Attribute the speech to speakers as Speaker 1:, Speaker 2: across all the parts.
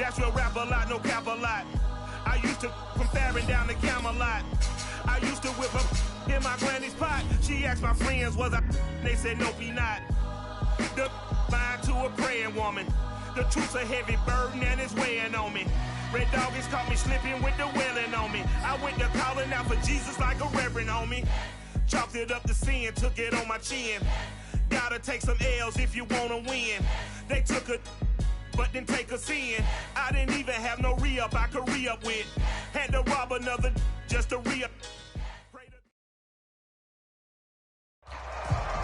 Speaker 1: Nashville rap a lot, no cap a lot. I used to from Farron down to Camelot. I used to whip up in my granny's pot. She asked my friends, was I? They said, nope, he not. The line to a praying woman. The truth's a heavy burden and it's weighing on me. Red Dog has caught me slipping with the wailing on me. I went to calling out for Jesus like a reverend on me. Chalked it up to sin, took it on my chin. Gotta take some L's if you wanna win. They took a but didn't take a sin. I didn't even have no re-up I could re-up with. Had to rob another just to re-up.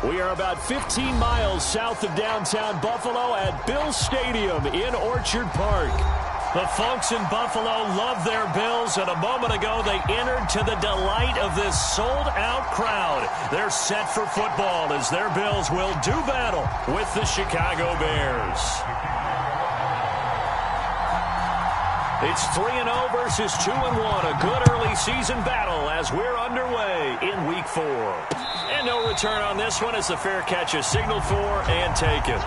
Speaker 2: We are about 15 miles south of downtown Buffalo at Bills Stadium in Orchard Park. The folks in Buffalo love their Bills, and a moment ago they entered to the delight of this sold-out crowd. They're set for football as their Bills will do battle with the Chicago Bears. It's 3-0 versus 2-1, a good early season battle as we're underway in Week 4. And no return on this one as the fair catch is signaled for and taken.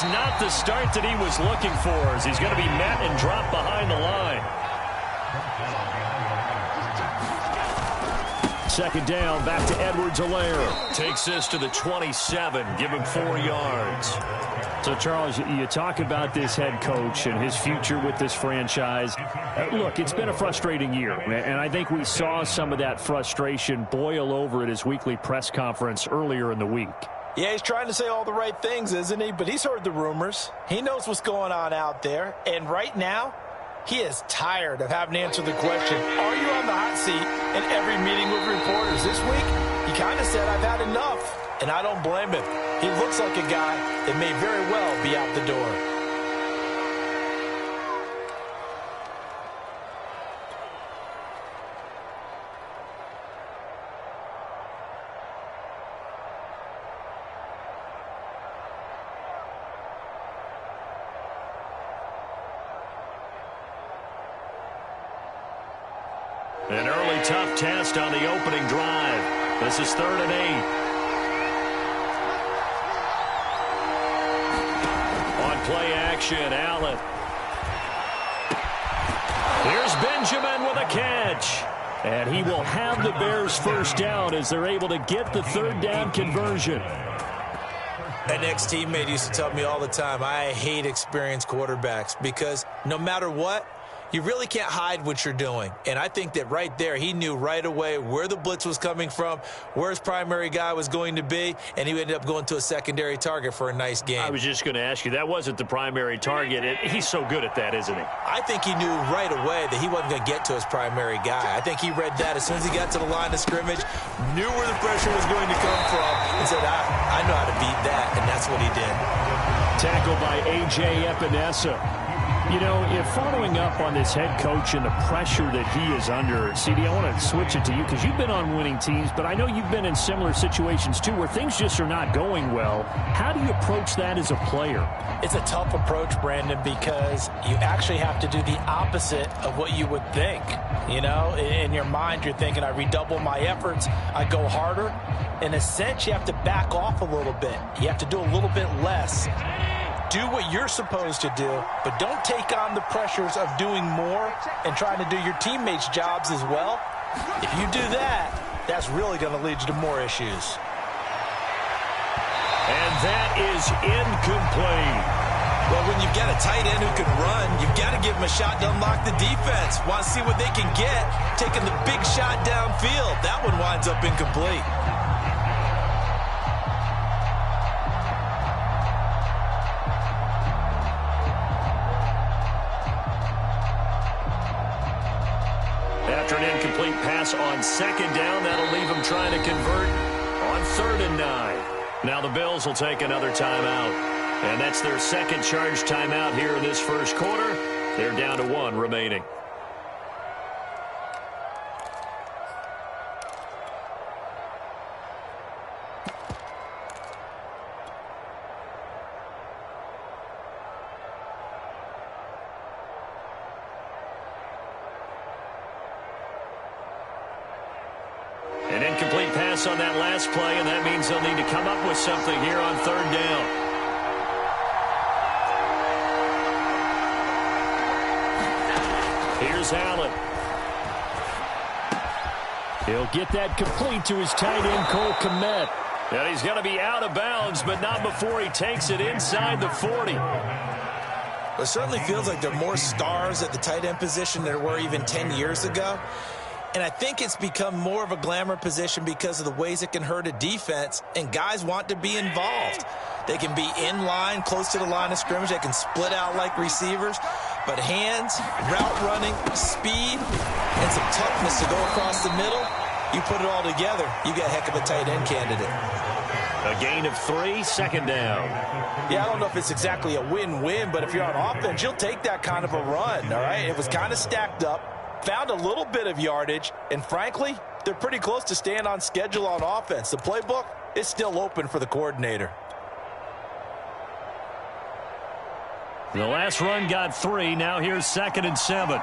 Speaker 2: Not the start that he was looking for as he's going to be met and dropped behind the line. Second down, back to Edwards-Helaire. Takes this to the 27, give him 4 yards. So, Charles, you talk about this head coach and his future with this franchise. Look, it's been a frustrating year, and I think we saw some of that frustration boil over at his weekly press conference earlier in the week.
Speaker 3: Yeah, he's trying to say all the right things, isn't he? But he's heard the rumors. He knows what's going on out there. And right now, he is tired of having to answer the question, are you on the hot seat in every meeting with reporters? This week, he kind of said, I've had enough. And I don't blame him. He looks like a guy that may very well be out the door.
Speaker 2: An early tough test on the opening drive. This is 3rd and 8. On play action, Allen. Here's Benjamin with a catch. And he will have the Bears first down as they're able to get the 3rd down conversion.
Speaker 3: An ex-teammate used to tell me all the time, I hate experienced quarterbacks because no matter what, you really can't hide what you're doing. And I think that right there, he knew right away where the blitz was coming from, where his primary guy was going to be, and he ended up going to a secondary target for a nice game.
Speaker 2: I was just going to ask you, that wasn't the primary target. He's so good at that, isn't he?
Speaker 3: I think he knew right away that he wasn't going to get to his primary guy. I think he read that as soon as he got to the line of scrimmage, knew where the pressure was going to come from, and said, I know how to beat that, and that's what he did.
Speaker 2: Tackled by A.J. Epinesa. You know, if following up on this head coach and the pressure that he is under, CD, I want to switch it to you because you've been on winning teams, but I know you've been in similar situations too where things just are not going well. How do you approach that as a player?
Speaker 3: It's a tough approach, Brandon, because you actually have to do the opposite of what you would think. You know, in your mind, you're thinking, I redouble my efforts, I go harder. In a sense, you have to back off a little bit. You have to do a little bit less. Do what you're supposed to do, but don't take on the pressures of doing more and trying to do your teammates' jobs as well. If you do that, that's really going to lead you to more issues.
Speaker 2: And that is incomplete.
Speaker 3: Well, when you've got a tight end who can run, you've got to give him a shot to unlock the defense. Want to see what they can get, taking the big shot downfield. That one winds up incomplete.
Speaker 2: After an incomplete pass on second down, that'll leave them trying to convert on 3rd and 9. Now the Bills will take another timeout. And that's their second charge timeout here in this first quarter. They're down to 1 remaining. An incomplete pass on that last play, and that means they'll need to come up with something here on 3rd down. Here's Allen. He'll get that complete to his tight end, Cole Kmet. And he's going to be out of bounds, but not before he takes it inside the 40.
Speaker 3: It certainly feels like there are more stars at the tight end position than there were even 10 years ago. And I think it's become more of a glamour position because of the ways it can hurt a defense, and guys want to be involved. They can be in line, close to the line of scrimmage. They can split out like receivers. But hands, route running, speed, and some toughness to go across the middle, you put it all together, you got a heck of a tight end candidate.
Speaker 2: A gain of 3, 2nd down.
Speaker 3: Yeah, I don't know if it's exactly a win-win, but if you're on offense, you'll take that kind of a run, all right? It was kind of stacked up. Found a little bit of yardage, and frankly, they're pretty close to staying on schedule on offense. The playbook is still open for the coordinator.
Speaker 2: The last run got 3. Now here's 2nd and 7.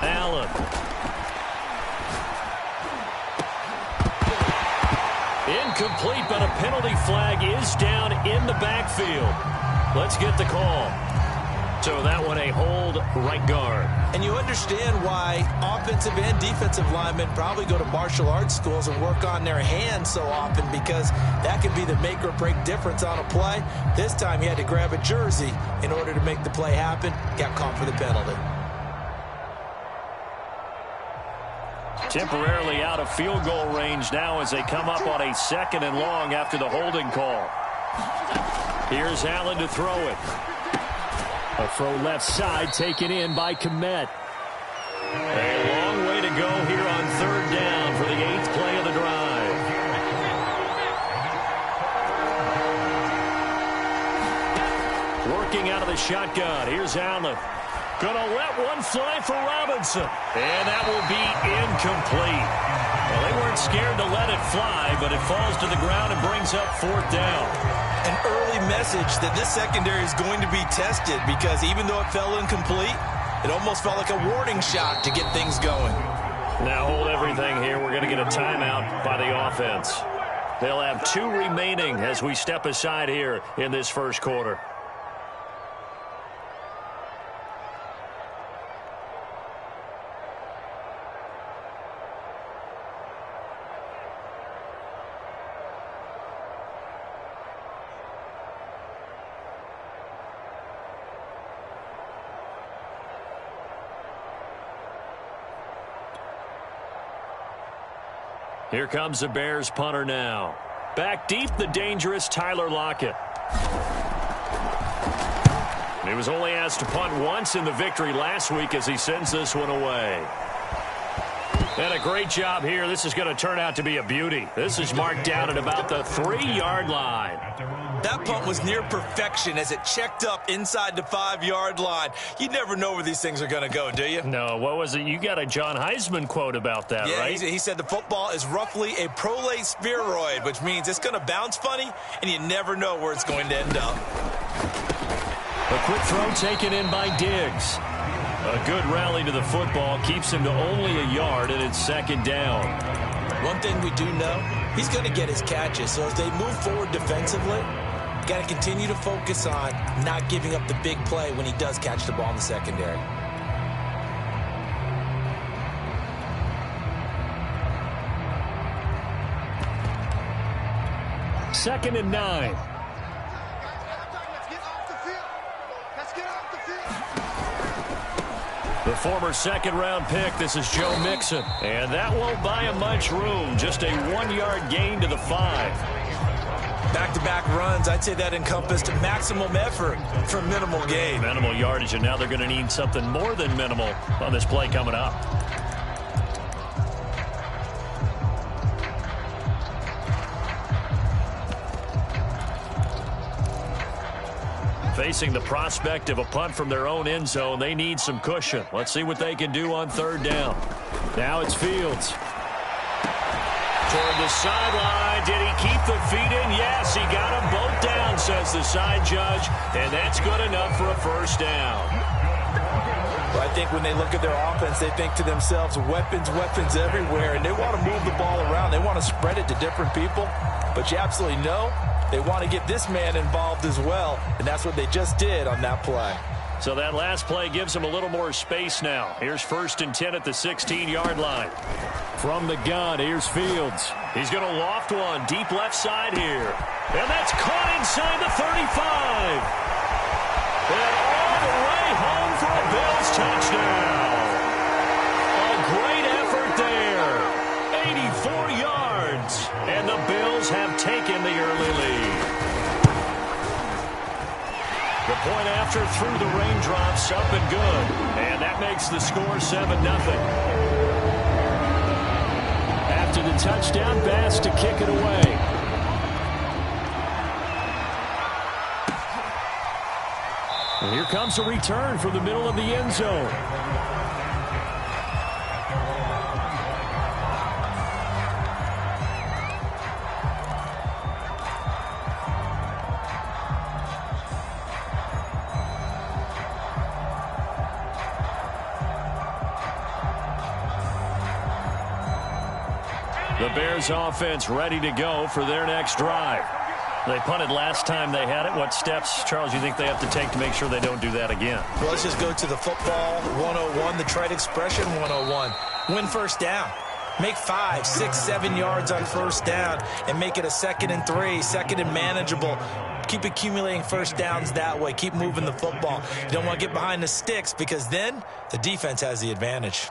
Speaker 2: Allen. Incomplete, but a penalty flag is down in the backfield. Let's get the call. So that one a hold, right guard.
Speaker 3: And you understand why offensive and defensive linemen probably go to martial arts schools and work on their hands so often, because that can be the make or break difference on a play. This time he had to grab a jersey in order to make the play happen. Got caught for the penalty.
Speaker 2: Temporarily out of field goal range now as they come up on a 2nd and long after the holding call. Here's Allen to throw it. A throw left side taken in by Kmet. A long way to go here on 3rd down for the 8th play of the drive. Working out of the shotgun. Here's Allen. Gonna let one fly for Robinson. And that will be incomplete. Well, they weren't scared to let it fly, but it falls to the ground and brings up 4th down.
Speaker 3: An early message that this secondary is going to be tested, because even though it fell incomplete, it almost felt like a warning shot to get things going.
Speaker 2: Now hold everything here. We're going to get a timeout by the offense. They'll have 2 remaining as we step aside here in this first quarter. Here comes the Bears punter now. Back deep, the dangerous Tyler Lockett. He was only asked to punt once in the victory last week as he sends this one away. And a great job here. This is going to turn out to be a beauty. This is marked down at about the 3-yard line.
Speaker 3: That punt was near perfection as it checked up inside the 5-yard line. You never know where these things are going to go, do you?
Speaker 2: No, what was it? You got a John Heisman quote about that,
Speaker 3: yeah,
Speaker 2: right?
Speaker 3: He said the football is roughly a prolate spheroid, which means it's going to bounce funny, and you never know where it's going to end up.
Speaker 2: A quick throw taken in by Diggs. A good rally to the football keeps him to only a yard, and it's 2nd down.
Speaker 3: One thing we do know, he's going to get his catches. So as they move forward defensively, got to continue to focus on not giving up the big play when he does catch the ball in the secondary.
Speaker 2: Second and 9. The former 2nd-round pick, this is Joe Mixon. And that won't buy him much room. Just a 1-yard gain to the 5.
Speaker 3: Back-to-back runs, I'd say that encompassed maximum effort for minimal gain.
Speaker 2: Minimal yardage, and now they're going to need something more than minimal on this play coming up. Facing the prospect of a punt from their own end zone, they need some cushion. Let's see what they can do on third down. Now it's Fields. Toward the sideline. Did he keep the feet in? Yes, he got them both down, says the side judge, and that's good enough for a first down.
Speaker 3: Well, I think when they look at their offense, they think to themselves, weapons everywhere, and they want to move the ball around. They want to spread it to different people, but you absolutely know they want to get this man involved as well, and that's what they just did on that play.
Speaker 2: So that last play gives them a little more space now. Here's 1st and 10 at the 16-yard line. From the gun, here's Fields. He's going to loft one deep left side here. And that's caught inside the 35. And all the way home for a Bills touchdown. A great effort there. 84 yards. And the Bills have taken the early lead. The point after through the raindrops, up and good. And that makes the score 7-0. After the touchdown, Bass to kick it away. And here comes a return from the middle of the end zone. The Bears offense ready to go for their next drive. They punted last time they had it. What steps, Charles, you think they have to take to make sure they don't do that again?
Speaker 3: Well, let's just go to the football 101, the trite expression 101. Win first down. Make 5, 6, 7 yards on first down and make it a 2nd and 3, 2nd and manageable. Keep accumulating first downs that way. Keep moving the football. You don't want to get behind the sticks because then the defense has the advantage.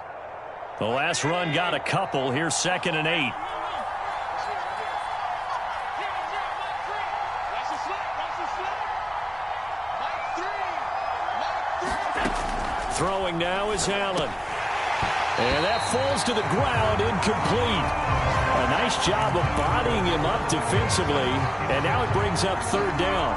Speaker 2: The last run got a couple. Here's 2nd and 8. Throwing now is Allen. And that falls to the ground, incomplete. A nice job of bodying him up defensively. And now it brings up 3rd down.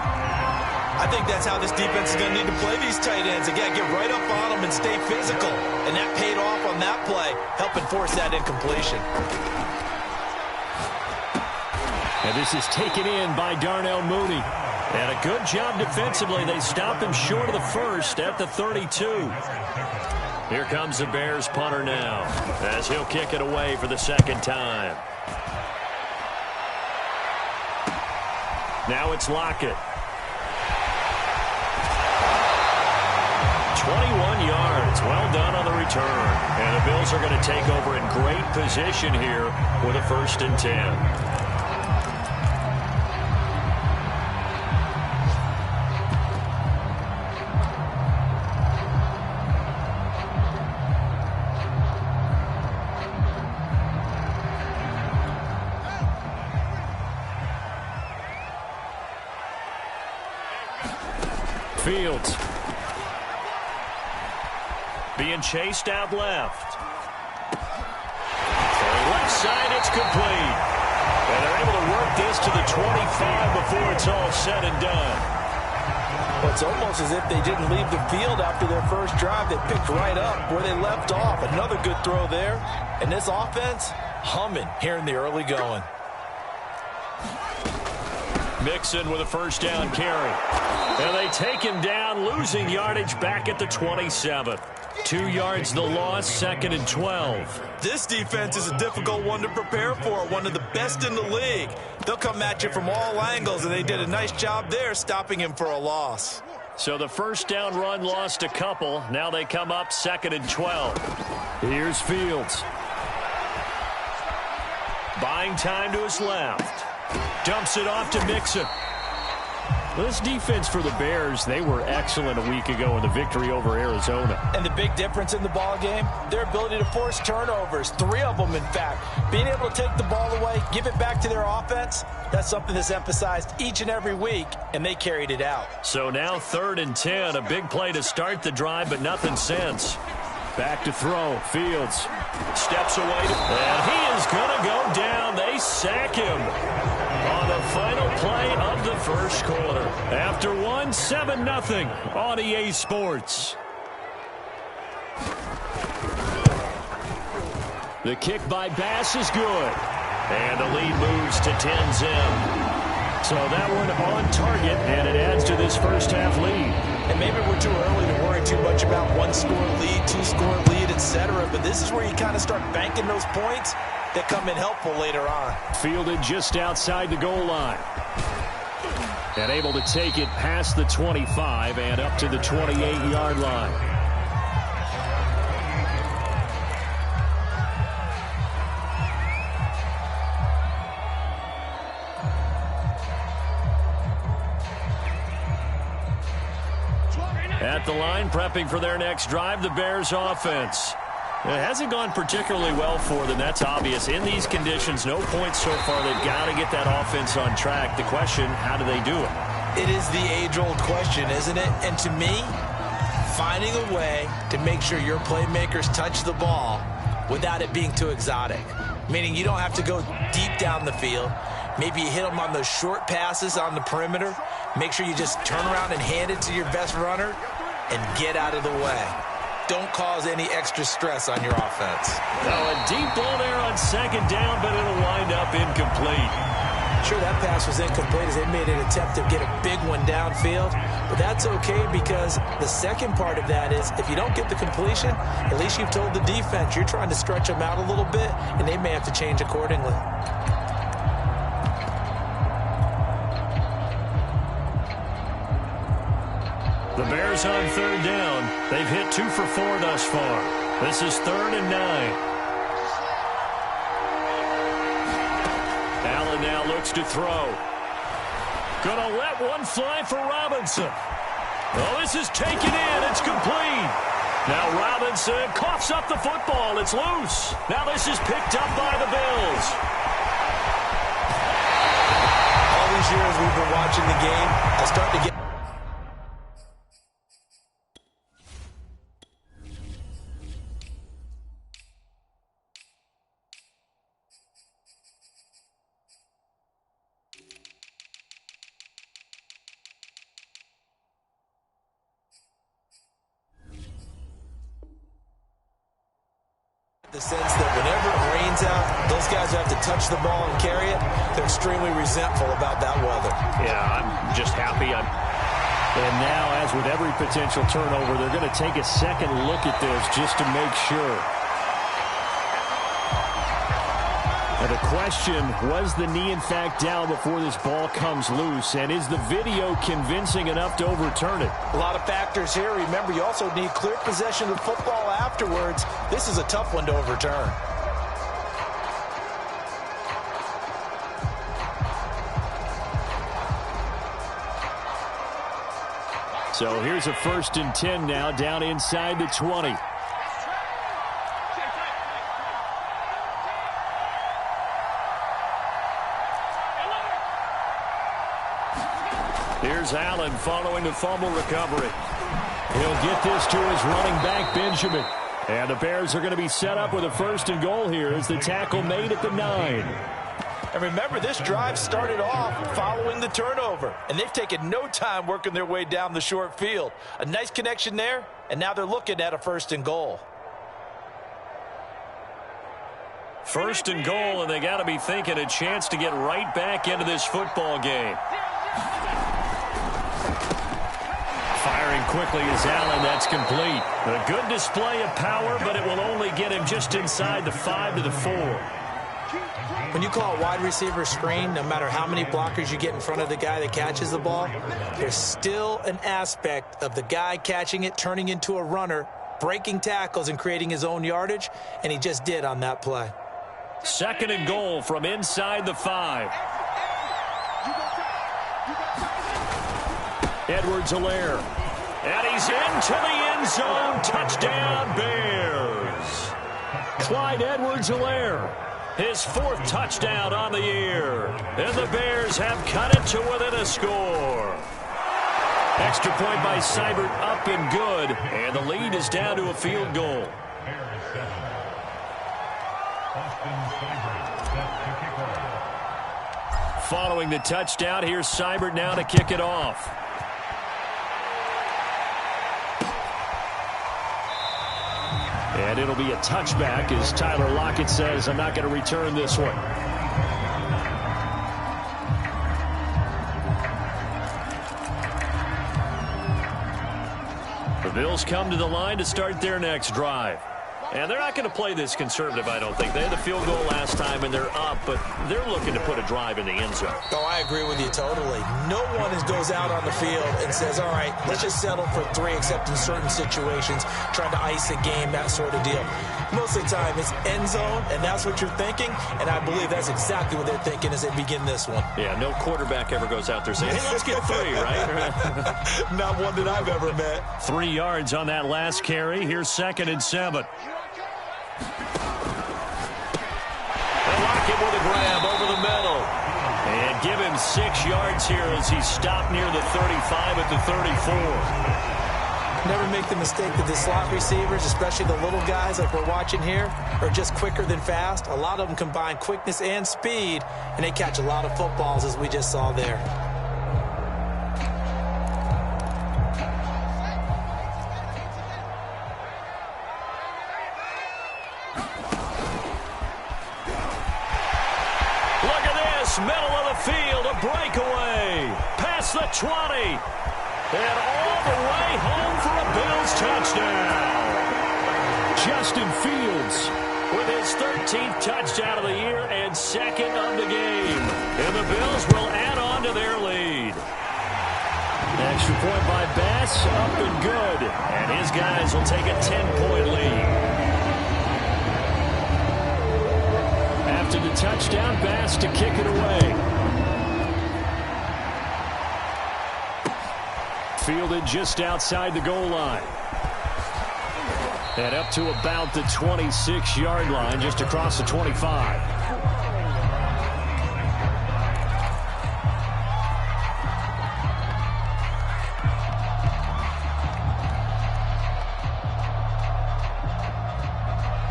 Speaker 3: I think that's how this defense is going to need to play these tight ends. Again, get right up on them and stay physical. And that paid off on that play, helping force that incompletion.
Speaker 2: And this is taken in by Darnell Mooney. And a good job defensively. They stopped him short of the first at the 32. Here comes the Bears punter now as he'll kick it away for the 2nd time. Now it's Lockett. 21 yards. Well done on the return. And the Bills are going to take over in great position here with a 1st and 10. Fields being chased out left. Left side, it's complete. And they're able to work this to the 25 before it's all said and done.
Speaker 3: Well, it's almost as if they didn't leave the field after their first drive. They picked right up where they left off. Another good throw there. And this offense, humming here in the early going.
Speaker 2: Mixon with a 1st down carry. And they take him down, losing yardage back at the 27. 2 yards the loss, 2nd and 12.
Speaker 3: This defense is a difficult one to prepare for, one of the best in the league. They'll come at you from all angles, and they did a nice job there stopping him for a loss.
Speaker 2: So the 1st down run lost a couple. Now they come up 2nd and 12. Here's Fields. Buying time to his left. Dumps it off to Mixon. This defense for the Bears, they were excellent a week ago in the victory over Arizona.
Speaker 3: And the big difference in the ball game, their ability to force turnovers, 3 of them in fact. Being able to take the ball away, give it back to their offense, That's something that's emphasized each and every week, and they carried it out.
Speaker 2: So now 3rd and 10, a big play to start the drive, but nothing since. Back to throw. Fields steps away, and he is going to go down. They sack him on the final play of the first quarter. After 7-0 on EA Sports. The kick by Bass is good. And the lead moves to 10-0. So that one on target, and it adds to this first half lead.
Speaker 3: And maybe we're too early to worry too much about 1-score lead, 2-score lead, etc. But this is where you kind of start banking those points that come in helpful later on.
Speaker 2: Fielded just outside the goal line. And able to take it past the 25 and up to the 28-yard line. At the line, prepping for their next drive, the Bears offense. It hasn't gone particularly well for them. That's obvious. In these conditions, no points so far. They've got to get that offense on track. The question, how do they do it?
Speaker 3: It is the age-old question, isn't it? And to me, finding a way to make sure your playmakers touch the ball without it being too exotic. Meaning you don't have to go deep down the field. Maybe you hit them on those short passes on the perimeter. Make sure you just turn around and hand it to your best runner and get out of the way. Don't cause any extra stress on your offense.
Speaker 2: Now a deep ball there on 2nd down, but it'll wind up incomplete.
Speaker 3: Sure, that pass was incomplete as they made an attempt to get a big one downfield. But that's okay because the second part of that is if you don't get the completion, at least you've told the defense you're trying to stretch them out a little bit, and they may have to change accordingly.
Speaker 2: The Bears on 3rd down. They've hit 2 for 4 thus far. This is 3rd and 9. Allen now looks to throw. Gonna let one fly for Robinson. Oh, this is taken in. It's complete. Now Robinson coughs up the football. It's loose. Now this is picked up by the Bills.
Speaker 3: All these years we've been watching the game, I start to get the sense that whenever it rains out, those guys who have to touch the ball and carry it, they're extremely resentful about that weather.
Speaker 2: Yeah, I'm just happy. And now, as with every potential turnover, they're going to take a second look at this just to make sure. And the question, was the knee in fact down before this ball comes loose? And is the video convincing enough to overturn it?
Speaker 3: A lot of factors here. Remember, you also need clear possession of the football afterwards. This is a tough one to overturn.
Speaker 2: So here's a 1st and 10 now, down inside the 20. Here's Allen following the fumble recovery. He'll get this to his running back, Benjamin. And the Bears are going to be set up with a 1st and goal here as the tackle made at the 9.
Speaker 3: And remember, this drive started off following the turnover. And they've taken no time working their way down the short field. A nice connection there, and now they're looking at a 1st and goal.
Speaker 2: 1st and goal, and they got to be thinking a chance to get right back into this football game. Firing quickly is Allen. That's complete. A good display of power, but it will only get him just inside the 5 to the 4.
Speaker 3: When you call a wide receiver screen, no matter how many blockers you get in front of the guy that catches the ball, there's still an aspect of the guy catching it, turning into a runner, breaking tackles and creating his own yardage, and he just did on that play.
Speaker 2: 2nd and goal from inside the 5. Edwards-Helaire. And he's into the end zone. Touchdown, Bears. Clyde Edwards-Helaire. his 4th touchdown on the year. And the Bears have cut it to within a score. Extra point by Seibert, up and good. And the lead is down to a field goal. Following the touchdown, here's Seibert now to kick it off. And it'll be a touchback as Tyler Lockett says, I'm not going to return this one. The Bills come to the line to start their next drive. And they're not going to play this conservative, I don't think. They had the field goal last time, and they're up, but they're looking to put a drive in the end zone.
Speaker 3: Oh, I agree with you totally. No one goes out on the field and says, all right, let's just settle for 3, except in certain situations, trying to ice a game, that sort of deal. Most of the time, it's end zone, and that's what you're thinking, and I believe that's exactly what they're thinking as they begin this one.
Speaker 2: Yeah, no quarterback ever goes out there saying, hey, let's get 3, right?
Speaker 3: Not one that I've ever met.
Speaker 2: 3 yards on that last carry. Here's 2nd and 7. Lockett with a grab over the middle. And give him 6 yards here as he stopped near the 35 at the 34.
Speaker 3: Never make the mistake that the slot receivers, especially the little guys like we're watching here, are just quicker than fast. A lot of them combine quickness and speed, and they catch a lot of footballs as we just saw there.
Speaker 2: Middle of the field, a breakaway, past the 20, and all the way home for a Bills touchdown. Justin Fields with his 13th touchdown of the year and 2nd of the game. And the Bills will add on to their lead. Extra point by Bass, up and good. And his guys will take a 10-point lead. After the touchdown, Bass to kick it away. Fielded just outside the goal line. And up to about the 26-yard line, just across the 25.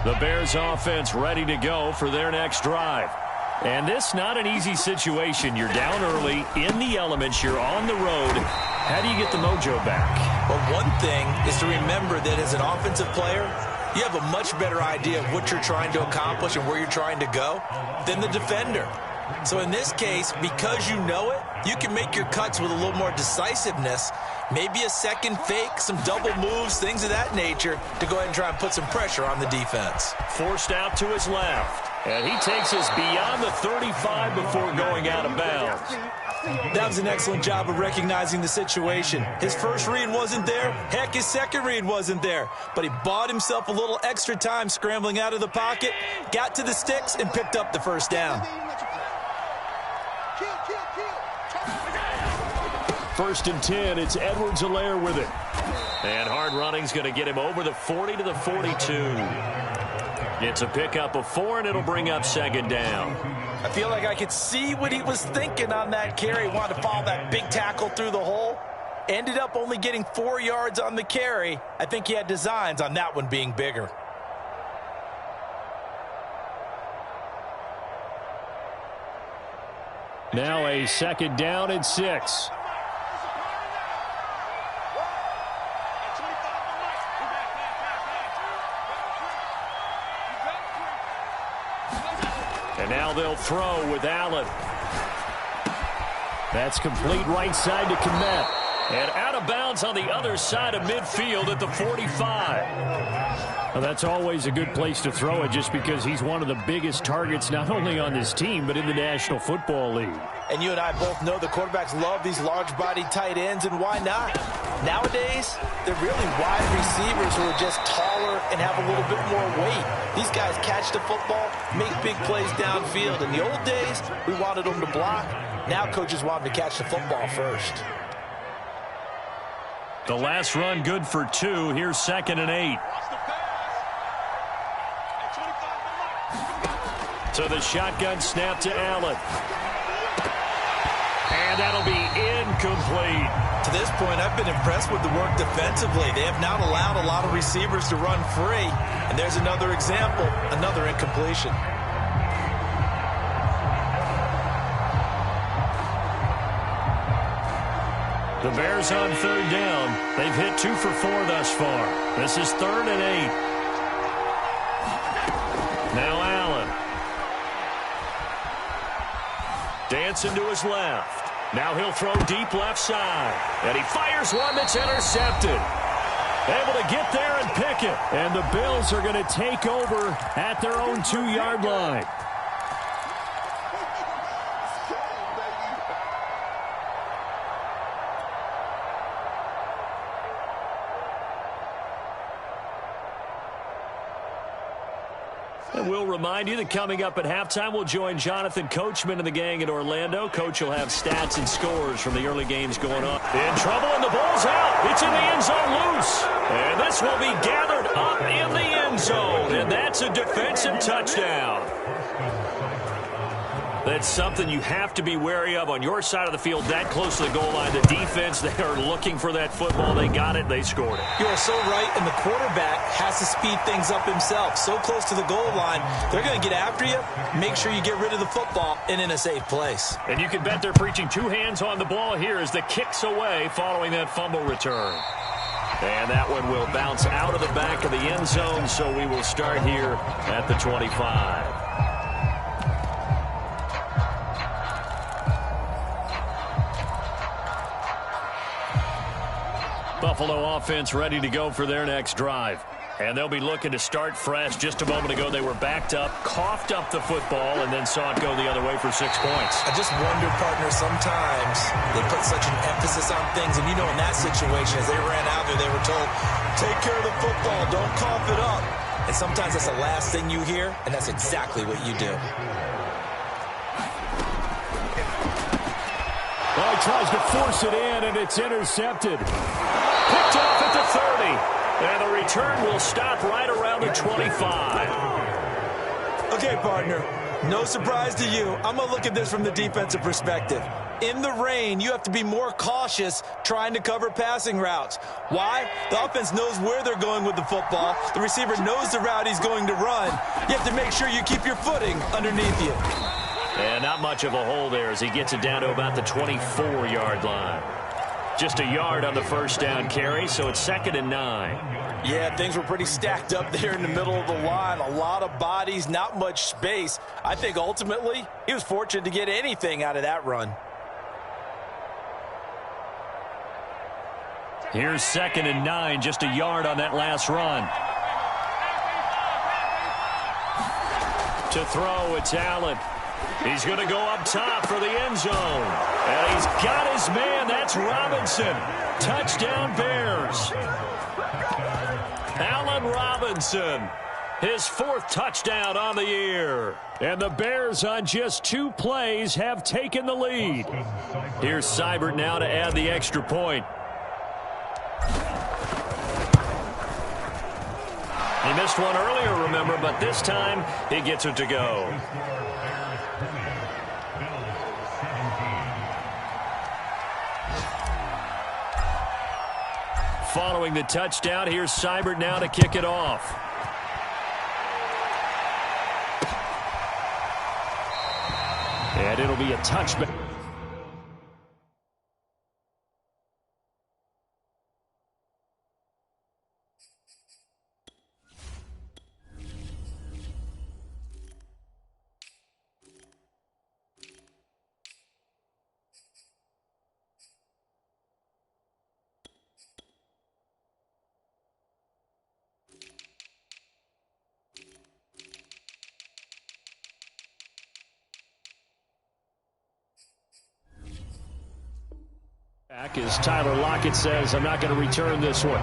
Speaker 2: The Bears offense ready to go for their next drive. And this not an easy situation. You're down early, in the elements, you're on the road. How do you get the mojo back?
Speaker 3: Well, one thing is to remember that as an offensive player, you have a much better idea of what you're trying to accomplish and where you're trying to go than the defender. So in this case, because you know it, you can make your cuts with a little more decisiveness, maybe a second fake, some double moves, things of that nature, to go ahead and try and put some pressure on the defense.
Speaker 2: Forced out to his left. And he takes us beyond the 35 before going out of bounds.
Speaker 3: That was an excellent job of recognizing the situation. His first read wasn't there. Heck, his second read wasn't there. But he bought himself a little extra time scrambling out of the pocket, got to the sticks, and picked up the first down.
Speaker 2: 1st and 10, it's Edwards-Helaire with it. And hard running's going to get him over the 40 to the 42. It's a pickup of 4, and it'll bring up 2nd down.
Speaker 3: I feel like I could see what he was thinking on that carry. He wanted to follow that big tackle through the hole. Ended up only getting 4 yards on the carry. I think he had designs on that one being bigger.
Speaker 2: Now a 2nd down and 6. And now they'll throw with Allen. That's complete right side to Kmet. And out of bounds on the other side of midfield at the 45. Well, that's always a good place to throw it just because he's one of the biggest targets not only on this team but in the National Football League.
Speaker 3: And you and I both know the quarterbacks love these large-bodied tight ends, and why not? Nowadays, they're really wide receivers who are just taller and have a little bit more weight. These guys catch the football, make big plays downfield. In the old days, we wanted them to block. Now coaches want them to catch the football first.
Speaker 2: The last run good for 2. Here's 2nd and 8. So the shotgun snap to Allen. And that'll be incomplete.
Speaker 3: To this point, I've been impressed with the work defensively. They have not allowed a lot of receivers to run free. And there's another example, another incompletion.
Speaker 2: The Bears on third down. They've hit 2 for 4 thus far. This is 3rd and 8. Now Allen. Dancing to his left. Now he'll throw deep left side. And he fires one that's intercepted. Able to get there and pick it. And the Bills are going to take over at their own 2-yard line. And we'll remind you that coming up at halftime, we'll join Jonathan Coachman and the gang in Orlando. Coach will have stats and scores from the early games going on. In trouble, and the ball's out. It's in the end zone loose. And this will be gathered up in the end zone. And that's a defensive touchdown. That's something you have to be wary of on your side of the field, that close to the goal line. The defense, they are looking for that football. They got it. They scored it.
Speaker 3: You are so right, and the quarterback has to speed things up himself. So close to the goal line, they're going to get after you. Make sure you get rid of the football and in a safe place.
Speaker 2: And you can bet they're preaching 2 hands on the ball here as the kick's away following that fumble return. And that one will bounce out of the back of the end zone, so we will start here at the 25. Buffalo offense ready to go for their next drive. And they'll be looking to start fresh. Just a moment ago, they were backed up, coughed up the football, and then saw it go the other way for 6 points.
Speaker 3: I just wonder, partner, sometimes they put such an emphasis on things. And, you know, in that situation, as they ran out there, they were told, take care of the football, don't cough it up. And sometimes that's the last thing you hear, and that's exactly what you do.
Speaker 2: Well, he tries to force it in, and it's intercepted. Picked off at the 30. And the return will stop right around the 25.
Speaker 3: Okay, partner, no surprise to you. I'm going to look at this from the defensive perspective. In the rain, you have to be more cautious trying to cover passing routes. Why? The offense knows where they're going with the football. The receiver knows the route he's going to run. You have to make sure you keep your footing underneath you.
Speaker 2: And not much of a hole there as he gets it down to about the 24-yard line. Just a yard on the first down carry, so it's 2nd and 9.
Speaker 3: Yeah, things were pretty stacked up there in the middle of the line. A lot of bodies, not much space. I think ultimately he was fortunate to get anything out of that run.
Speaker 2: Here's 2nd and 9, just a yard on that last run. To throw, it's Allen. He's going to go up top for the end zone. And he's got his man. That's Robinson. Touchdown, Bears. Allen Robinson. His 4th touchdown on the year. And the Bears on just 2 plays have taken the lead. Here's Seibert now to add the extra point. He missed one earlier, remember, but this time he gets it to go. Following the touchdown, here's Seibert now to kick it off. And it'll be a touchback. As Tyler Lockett says, I'm not going to return this one.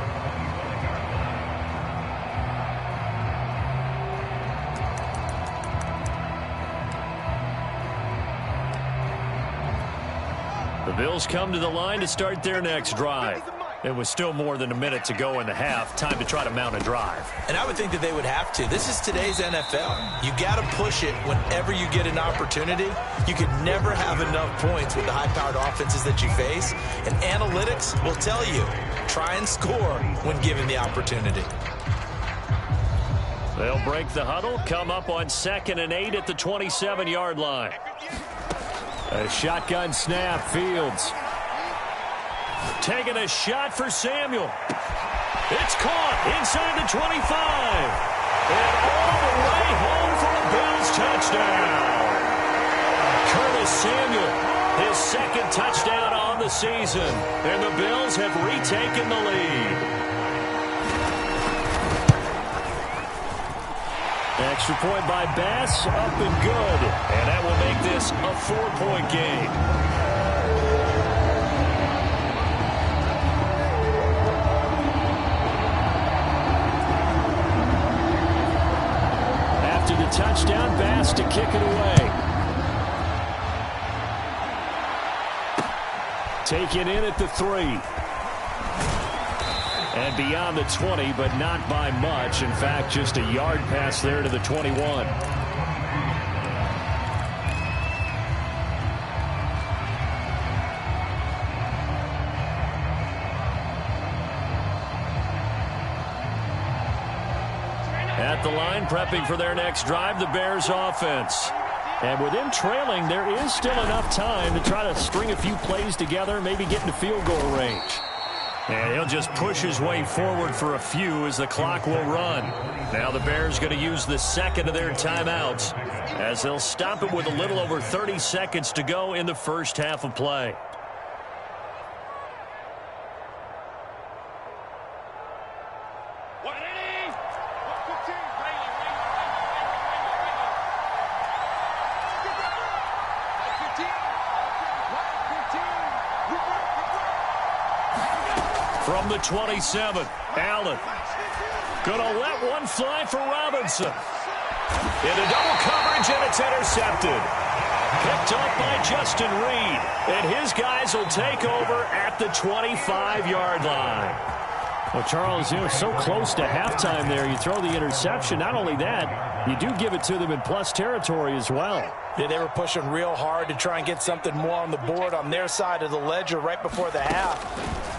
Speaker 2: The Bills come to the line to start their next drive. It was still more than a minute to go in the half. Time to try to mount a drive.
Speaker 3: And I would think that they would have to. This is today's NFL. You got to push it whenever you get an opportunity. You could never have enough points with the high-powered offenses that you face. And analytics will tell you, try and score when given the opportunity.
Speaker 2: They'll break the huddle, come up on 2nd and 8 at the 27-yard line. A shotgun snap, Fields. Taking a shot for Samuel. It's caught inside the 25. And all the way home for a Bills touchdown. Curtis Samuel, his 2nd touchdown on the season. And the Bills have retaken the lead. Extra point by Bass, up and good. And that will make this a 4-point game. After the touchdown, Bass to kick it away. Taken in at the 3. And beyond the 20, but not by much. In fact, just a yard pass there to the 21. At the line, prepping for their next drive, the Bears offense. And with them trailing, there is still enough time to try to string a few plays together, maybe get into field goal range. And he'll just push his way forward for a few as the clock will run. Now the Bears going to use the 2nd of their timeouts as they'll stop it with a little over 30 seconds to go in the first half of play. From the 27, Allen. Gonna let one fly for Robinson. Into double coverage, and it's intercepted. Picked up by Justin Reed. And his guys will take over at the 25-yard line. Well, Charles, so close to halftime there. You throw the interception. Not only that, you do give it to them in plus territory as well.
Speaker 3: Yeah, they were pushing real hard to try and get something more on the board on their side of the ledger right before the half.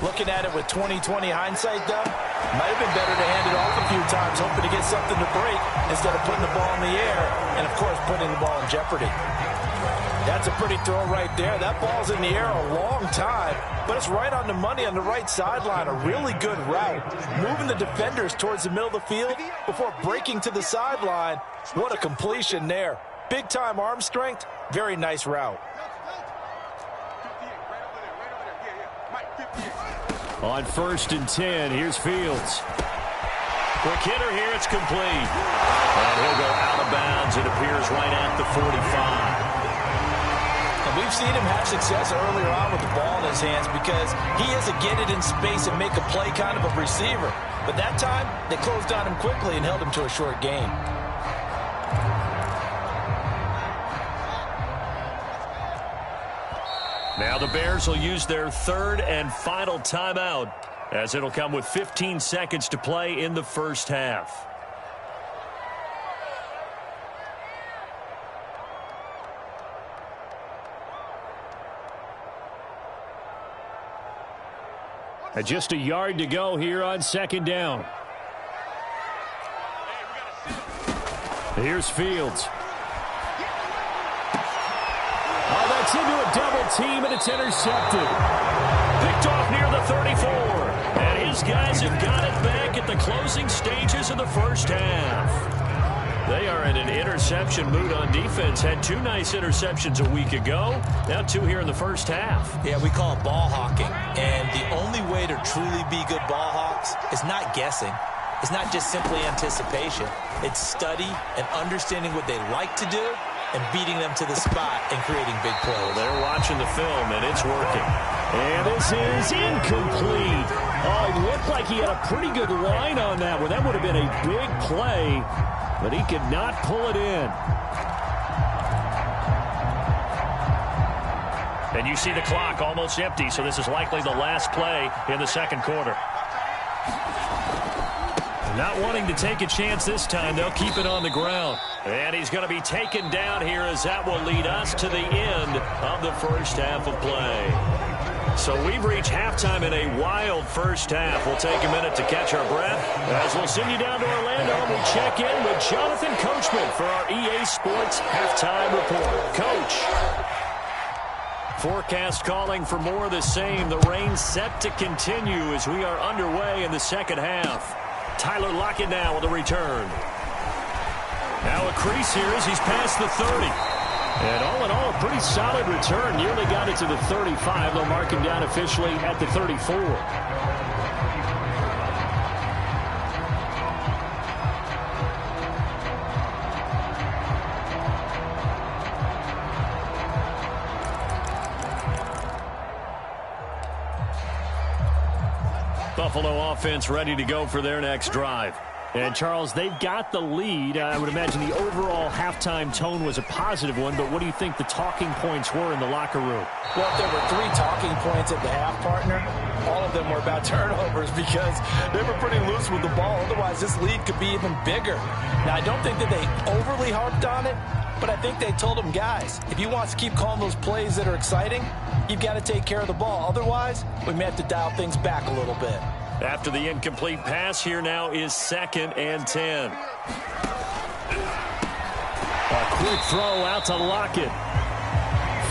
Speaker 3: Looking at it with 20/20 hindsight, though, might have been better to hand it off a few times, hoping to get something to break instead of putting the ball in the air and, of course, putting the ball in jeopardy. That's a pretty throw right there. That ball's in the air a long time, but it's right on the money on the right sideline. A really good route. Moving the defenders towards the middle of the field before breaking to the sideline. What a completion there. Big-time arm strength. Very nice route.
Speaker 2: On 1st and 10, here's Fields. Quick hitter here, it's complete. And he'll go out of bounds. It appears right at the 45.
Speaker 3: And we've seen him have success earlier on with the ball in his hands because he is a get it in space and make a play kind of a receiver. But that time, they closed on him quickly and held him to a short gain.
Speaker 2: Now the Bears will use their 3rd and final timeout as it'll come with 15 seconds to play in the first half. Just a yard to go here on 2nd down. Here's Fields. Oh, that's into a double team, and it's intercepted. Picked off near the 34. And his guys have got it back at the closing stages of the first half. They are in an interception mood on defense. Had 2 nice interceptions a week ago. Now 2 here in the first half.
Speaker 3: Yeah, we call it ball hawking. And the only way to truly be good ball hawks is not guessing. It's not just simply anticipation. It's study and understanding what they like to do and beating them to the spot and creating big plays.
Speaker 2: Well, they're watching the film, and it's working. And this is incomplete. Oh, it looked like he had a pretty good line on that one. That would have been a big play, but he could not pull it in. And you see the clock almost empty, so this is likely the last play in the second quarter. Not wanting to take a chance this time, they'll keep it on the ground. And he's going to be taken down here as that will lead us to the end of the first half of play. So we've reached halftime in a wild first half. We'll take a minute to catch our breath as we'll send you down to Orlando and we'll check in with Jonathan Coachman for our EA Sports Halftime Report. Coach. Forecast calling for more of the same. The rain set to continue as we are underway in the second half. Tyler Lockett now with a return. Now a crease here as he's past the 30. And all in all, a pretty solid return. Nearly got it to the 35. They'll mark him down officially at the 34. Buffalo offense ready to go for their next drive. And, Charles, they've got the lead. I would imagine the overall halftime tone was a positive one, but what do you think the talking points were in the locker room?
Speaker 3: Well, if there were 3 talking points at the half, partner, all of them were about turnovers because they were pretty loose with the ball. Otherwise, this lead could be even bigger. Now, I don't think that they overly harped on it, but I think they told them, guys, if you want to keep calling those plays that are exciting, you've got to take care of the ball. Otherwise, we may have to dial things back a little bit.
Speaker 2: After the incomplete pass, here now is 2nd and 10. A quick throw out to Lockett.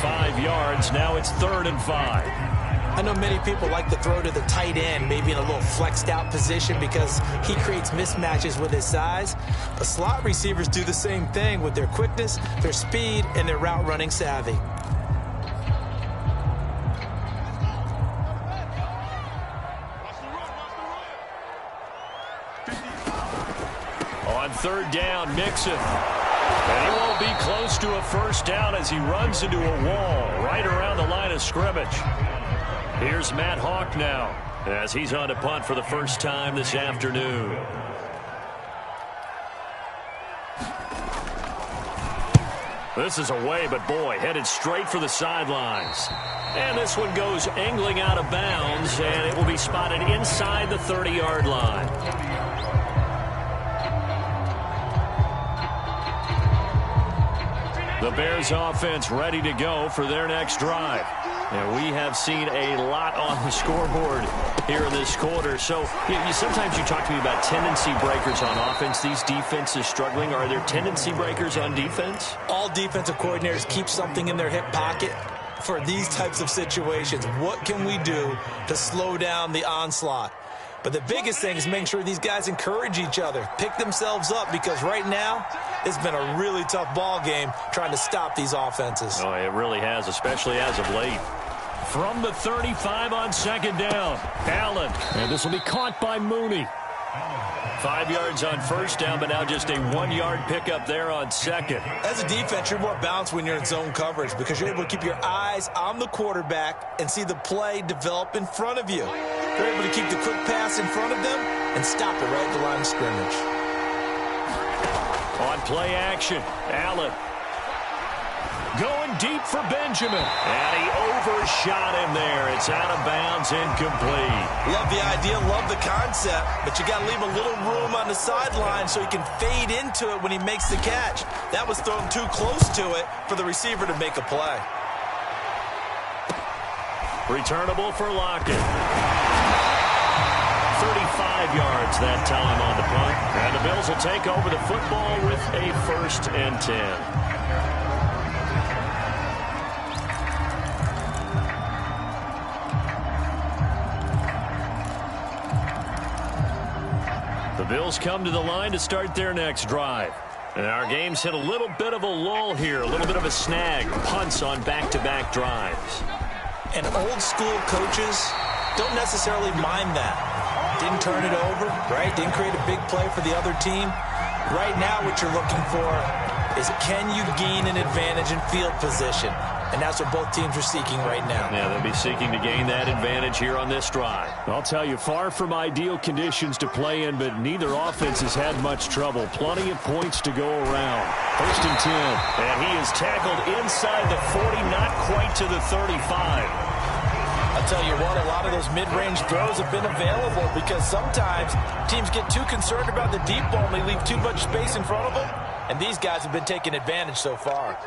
Speaker 2: 5 yards. Now it's 3rd and 5.
Speaker 3: I know many people like to throw to the tight end, maybe in a little flexed out position because he creates mismatches with his size. But slot receivers do the same thing with their quickness, their speed, and their route running savvy.
Speaker 2: On 3rd down, Mixon. And he won't be close to a first down as he runs into a wall right around the line of scrimmage. Here's Matt Hawk now as he's on to punt for the first time this afternoon. This is away, but boy, headed straight for the sidelines. And this one goes angling out of bounds, and it will be spotted inside the 30-yard line. The Bears offense ready to go for their next drive. And we have seen a lot on the scoreboard here in this quarter. So sometimes you talk to me about tendency breakers on offense. These defenses struggling. Are there tendency breakers on defense?
Speaker 3: All defensive coordinators keep something in their hip pocket for these types of situations. What can we do to slow down the onslaught? But the biggest thing is making sure these guys encourage each other, pick themselves up, because right now it's been a really tough ball game trying to stop these offenses.
Speaker 2: Oh, it really has, especially as of late. From the 35 on 2nd down, Allen. And this will be caught by Mooney. 5 yards on 1st down, but now just a 1-yard pickup there on 2nd.
Speaker 3: As a defense, you're more balanced when you're in zone coverage because you're able to keep your eyes on the quarterback and see the play develop in front of you. They're able to keep the quick pass in front of them and stop it right at the line of scrimmage.
Speaker 2: On play action, Allen. Going deep for Benjamin. And he overshot him there. It's out of bounds, incomplete.
Speaker 3: Love the idea, love the concept, but you got to leave a little room on the sideline so he can fade into it when he makes the catch. That was thrown too close to it for the receiver to make a play.
Speaker 2: Returnable for Lockett. 35 yards that time on the punt. And the Bills will take over the football with a 1st and 10. The Bills come to the line to start their next drive. And our game's hit a little bit of a lull here, a little bit of a snag. Punts on back-to-back drives.
Speaker 3: And old school coaches don't necessarily mind that. Didn't turn it over, right? Didn't create a big play for the other team. Right now what you're looking for is can you gain an advantage in field position? and that's what both teams are seeking right now.
Speaker 2: Yeah, they'll be seeking to gain that advantage here on this drive. I'll tell you, far from ideal conditions to play in, but neither offense has had much trouble. Plenty of points to go around. 1st and 10. And he is tackled inside the 40, not quite to the 35.
Speaker 3: I'll tell you what, a lot of those mid-range throws have been available because sometimes teams get too concerned about the deep ball and they leave too much space in front of them, and these guys have been taking advantage so far.